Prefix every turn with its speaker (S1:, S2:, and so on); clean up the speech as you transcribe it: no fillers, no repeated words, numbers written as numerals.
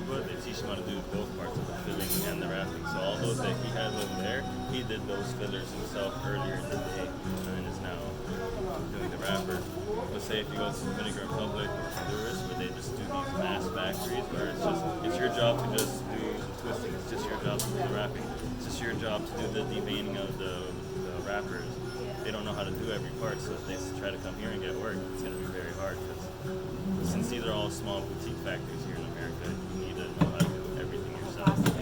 S1: Cuba, they teach him how to do both parts of the filling and the wrapping. So all those that he has over there, he did those fillers himself earlier in the day and is now doing the wrapper. But say if you go to Dominican Republic or Honduras, where they just do these mass factories where it's your job to just do the twisting, it's just your job to do the wrapping, it's just your job to do the deveining of the wrappers. They don't know how to do every part, so if they try to come here and get work, it's going to be very hard because since these are all small boutique factories here in America, you need to know how to do everything yourself.